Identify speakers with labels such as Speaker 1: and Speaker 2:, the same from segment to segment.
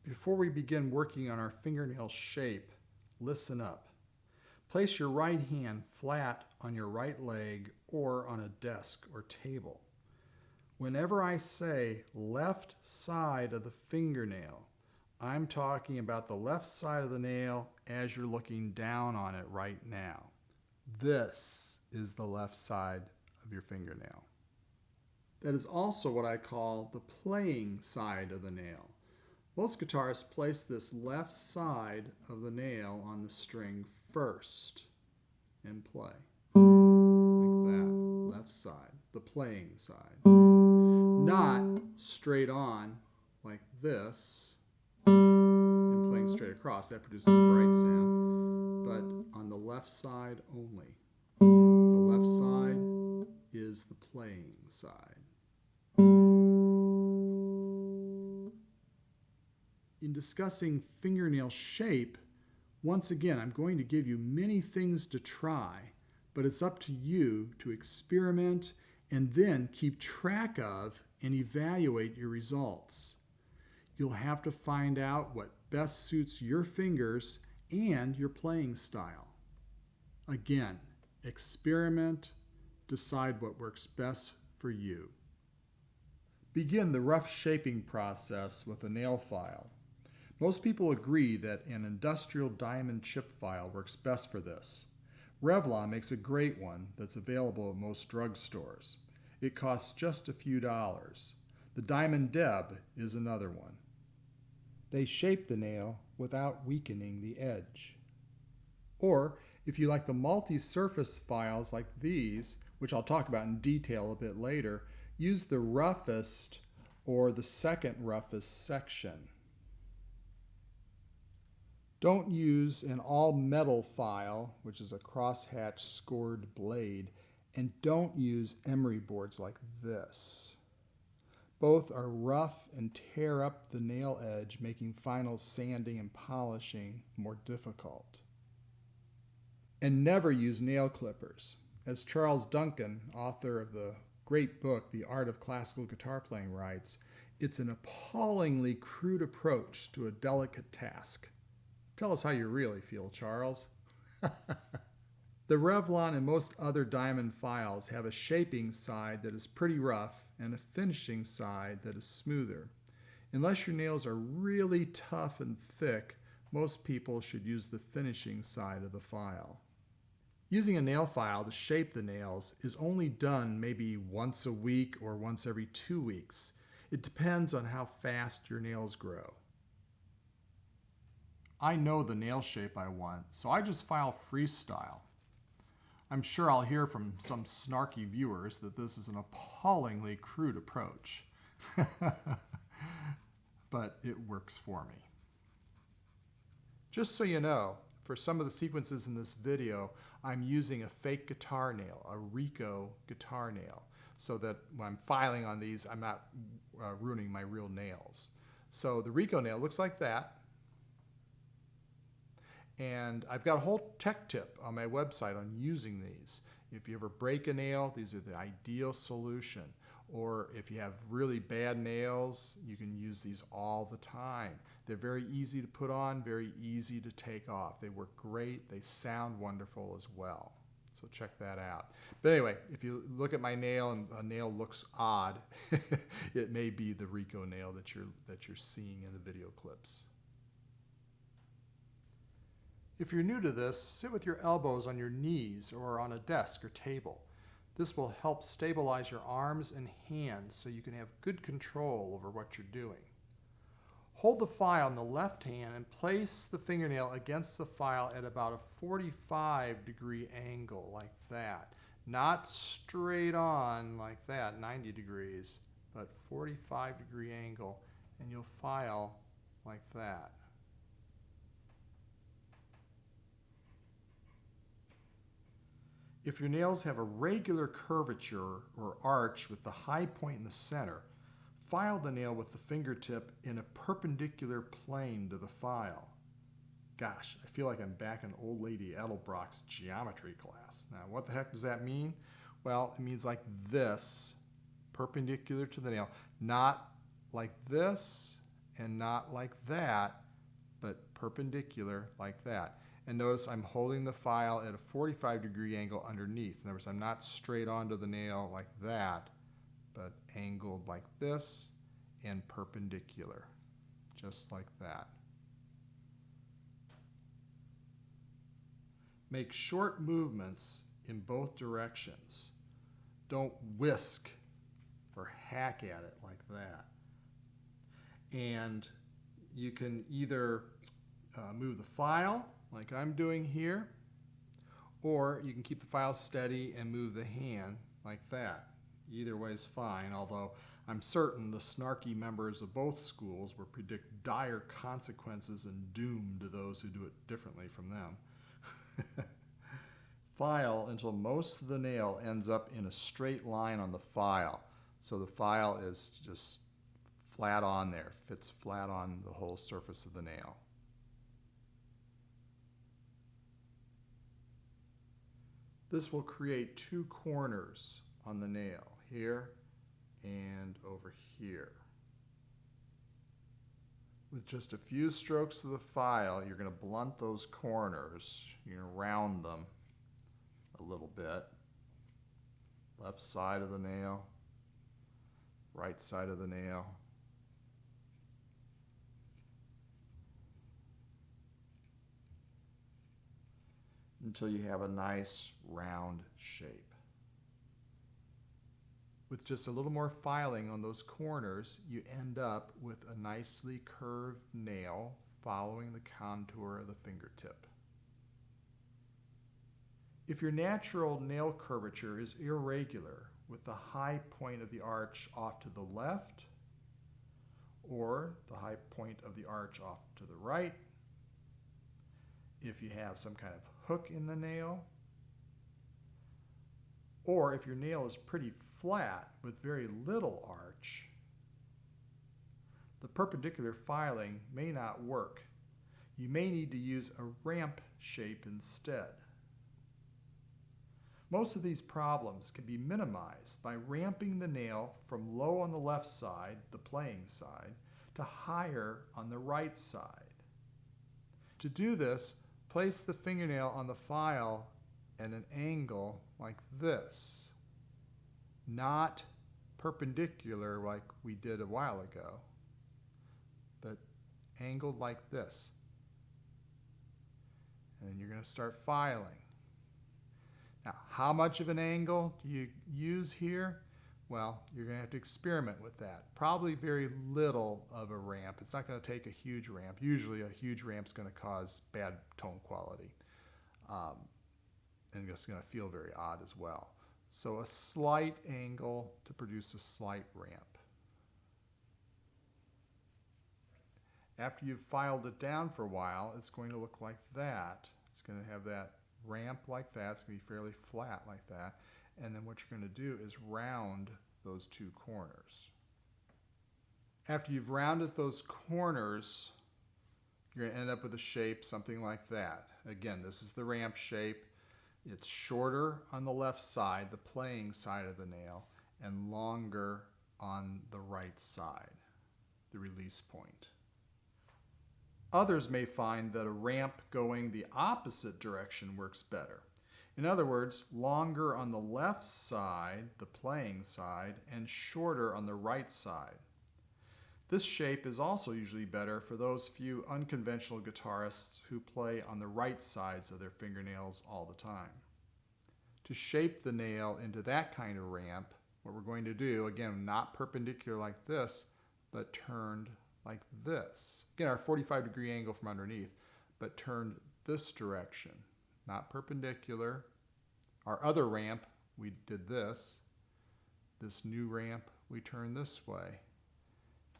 Speaker 1: Before we begin working on our fingernail shape, listen up. Place your right hand flat on your right leg or on a desk or table. Whenever I say left side of the fingernail, I'm talking about the left side of the nail as you're looking down on it right now. This is the left side of your fingernail. That is also what I call the playing side of the nail. Most guitarists place this left side of the nail on the string first and play. Like that, left side, the playing side. Not straight on like this and playing straight across. That produces a bright sound. But on the left side only. The left side is the playing side. In discussing fingernail shape, once again, I'm going to give you many things to try, but it's up to you to experiment and then keep track of and evaluate your results. You'll have to find out what best suits your fingers and your playing style. Again, experiment, decide what works best for you. Begin the rough shaping process with a nail file. Most people agree that an industrial diamond chip file works best for this. Revlon makes a great one that's available at most drugstores. It costs just a few dollars. The Diamond Deb is another one. They shape the nail without weakening the edge. Or, if you like the multi-surface files like these, which I'll talk about in detail a bit later, use the roughest or the second roughest section. Don't use an all-metal file, which is a crosshatch scored blade, and don't use emery boards like this. Both are rough and tear up the nail edge, making final sanding and polishing more difficult. And never use nail clippers. As Charles Duncan, author of the great book, The Art of Classical Guitar Playing, writes, it's an appallingly crude approach to a delicate task. Tell us how you really feel, Charles. The Revlon and most other diamond files have a shaping side that is pretty rough and a finishing side that is smoother. Unless your nails are really tough and thick, most people should use the finishing side of the file. Using a nail file to shape the nails is only done maybe once a week or once every 2 weeks. It depends on how fast your nails grow. I know the nail shape I want, so I just file freestyle. I'm sure I'll hear from some snarky viewers that this is an appallingly crude approach. But it works for me. Just so you know, for some of the sequences in this video, I'm using a fake guitar nail, a Rico guitar nail, so that when I'm filing on these, I'm not ruining my real nails. So the Rico nail looks like that. And I've got a whole tech tip on my website on using these. If you ever break a nail, these are the ideal solution. Or if you have really bad nails, you can use these all the time. They're very easy to put on, very easy to take off. They work great. They sound wonderful as well. So check that out. But anyway, if you look at my nail and a nail looks odd, it may be the Rico nail that you're seeing in the video clips. If you're new to this, sit with your elbows on your knees or on a desk or table. This will help stabilize your arms and hands so you can have good control over what you're doing. Hold the file in the left hand and place the fingernail against the file at about a 45-degree angle like that. Not straight on like that, 90 degrees, but 45-degree angle, and you'll file like that. If your nails have a regular curvature or arch with the high point in the center, file the nail with the fingertip in a perpendicular plane to the file. Gosh, I feel like I'm back in old lady Edelbrock's geometry class. Now, what the heck does that mean? Well, it means like this, perpendicular to the nail, not like this and not like that, but perpendicular like that. And notice I'm holding the file at a 45-degree angle underneath. In other words, I'm not straight onto the nail like that, but angled like this and perpendicular, just like that. Make short movements in both directions. Don't whisk or hack at it like that. And you can either move the file like I'm doing here, or you can keep the file steady and move the hand like that. Either way is fine, although I'm certain the snarky members of both schools will predict dire consequences and doom to those who do it differently from them. File until most of the nail ends up in a straight line on the file. So the file is just flat on there, fits flat on the whole surface of the nail. This will create two corners on the nail, here and over here. With just a few strokes of the file, you're going to blunt those corners. You're going to round them a little bit. Left side of the nail, right side of the nail. Until you have a nice round shape. With just a little more filing on those corners, you end up with a nicely curved nail following the contour of the fingertip. If your natural nail curvature is irregular, with the high point of the arch off to the left, or the high point of the arch off to the right, if you have some kind of hook in the nail, or if your nail is pretty flat with very little arch, the perpendicular filing may not work. You may need to use a ramp shape instead. Most of these problems can be minimized by ramping the nail from low on the left side, the playing side, to higher on the right side. To do this, place the fingernail on the file at an angle like this, not perpendicular like we did a while ago, but angled like this. And you're going to start filing. Now, how much of an angle do you use here? Well, you're going to have to experiment with that. Probably very little of a ramp. It's not going to take a huge ramp. Usually a huge ramp is going to cause bad tone quality. And it's going to feel very odd as well. So a slight angle to produce a slight ramp. After you've filed it down for a while, it's going to look like that. It's going to have that ramp like that. It's going to be fairly flat like that. And then what you're going to do is round those two corners. After you've rounded those corners, you're going to end up with a shape something like that. Again, this is the ramp shape. It's shorter on the left side, the playing side of the nail, and longer on the right side, the release point. Others may find that a ramp going the opposite direction works better. In other words, longer on the left side, the playing side, and shorter on the right side. This shape is also usually better for those few unconventional guitarists who play on the right sides of their fingernails all the time. To shape the nail into that kind of ramp, what we're going to do, again, not perpendicular like this, but turned like this. Again, our 45-degree angle from underneath, but turned this direction, not perpendicular. Our other ramp, we did this. This new ramp, we turn this way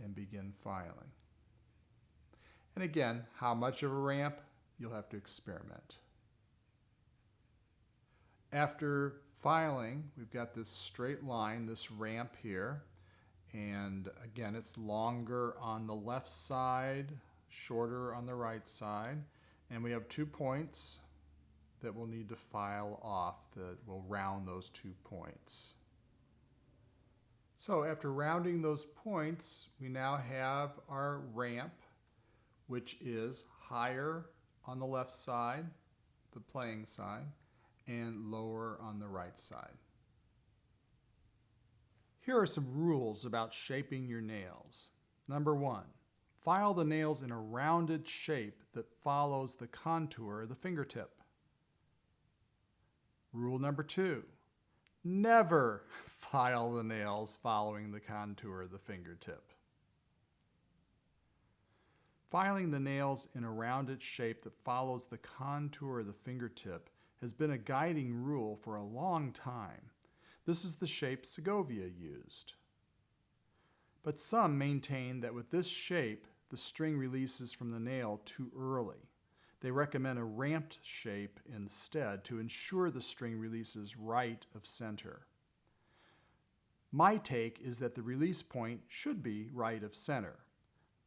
Speaker 1: and begin filing. And again, how much of a ramp? You'll have to experiment. After filing, we've got this straight line, this ramp here. And again, it's longer on the left side, shorter on the right side. And we have 2 points that we'll need to file off that will round those 2 points. So after rounding those points, we now have our ramp, which is higher on the left side, the playing side, and lower on the right side. Here are some rules about shaping your nails. Number 1, file the nails in a rounded shape that follows the contour of the fingertip. Rule number 2, never file the nails following the contour of the fingertip. Filing the nails in a rounded shape that follows the contour of the fingertip has been a guiding rule for a long time. This is the shape Segovia used. But some maintain that with this shape, the string releases from the nail too early. They recommend a ramped shape instead to ensure the string releases right of center. My take is that the release point should be right of center,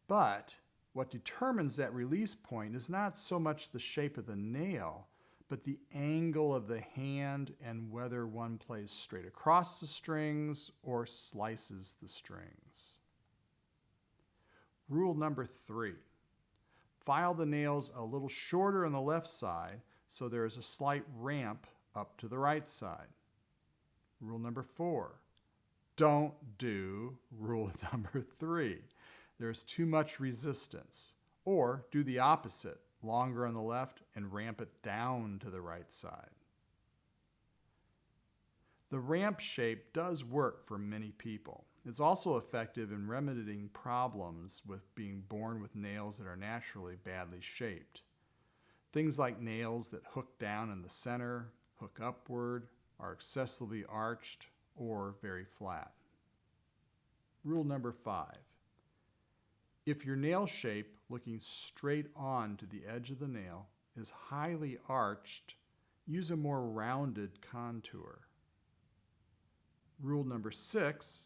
Speaker 1: but what determines that release point is not so much the shape of the nail, but the angle of the hand and whether one plays straight across the strings or slices the strings. Rule number 3, file the nails a little shorter on the left side so there is a slight ramp up to the right side. Rule number 4, don't do rule number 3. There's too much resistance. Or do the opposite, longer on the left and ramp it down to the right side. The ramp shape does work for many people. It's also effective in remedying problems with being born with nails that are naturally badly shaped. Things like nails that hook down in the center, hook upward, are excessively arched, or very flat. Rule number 5. If your nail shape, looking straight on to the edge of the nail, is highly arched, use a more rounded contour. Rule number 6,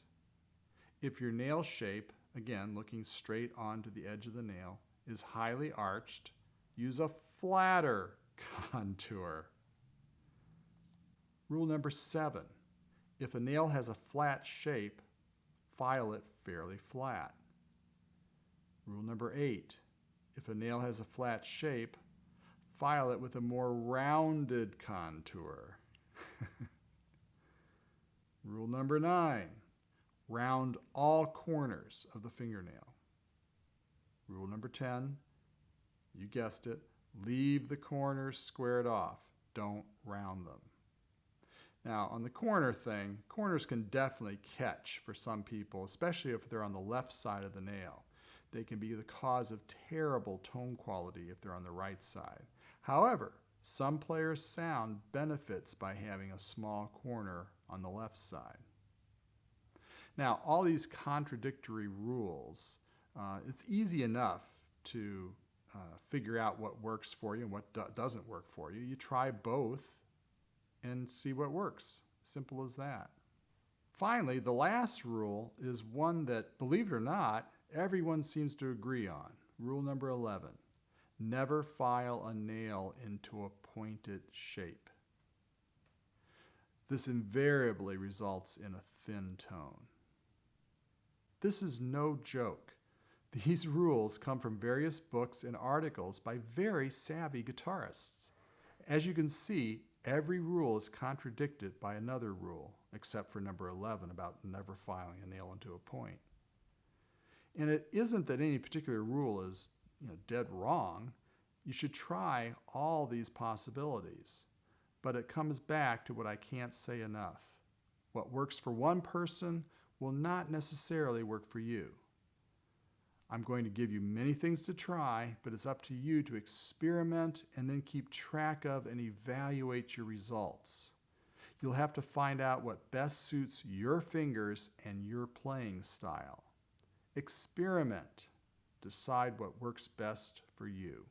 Speaker 1: if your nail shape, again looking straight on to the edge of the nail, is highly arched, use a flatter contour. Rule number 7, if a nail has a flat shape, file it fairly flat. Rule number 8, if a nail has a flat shape, file it with a more rounded contour. Rule number 9, round all corners of the fingernail. Rule number 10, you guessed it, leave the corners squared off. Don't round them. Now, on the corner thing, corners can definitely catch for some people, especially if they're on the left side of the nail. They can be the cause of terrible tone quality if they're on the right side. However, some players' sound benefits by having a small corner on the left side. Now, all these contradictory rules, it's easy enough to figure out what works for you and what doesn't work for you. You try both and see what works. Simple as that. Finally, the last rule is one that, believe it or not, everyone seems to agree on. Rule number 11, never file a nail into a pointed shape. This invariably results in a thin tone. This is no joke. These rules come from various books and articles by very savvy guitarists. As you can see, every rule is contradicted by another rule, except for number 11 about never filing a nail into a point. And it isn't that any particular rule is dead wrong. You should try all these possibilities. But it comes back to what I can't say enough. What works for one person will not necessarily work for you. I'm going to give you many things to try, but it's up to you to experiment and then keep track of and evaluate your results. You'll have to find out what best suits your fingers and your playing style. Experiment. Decide what works best for you.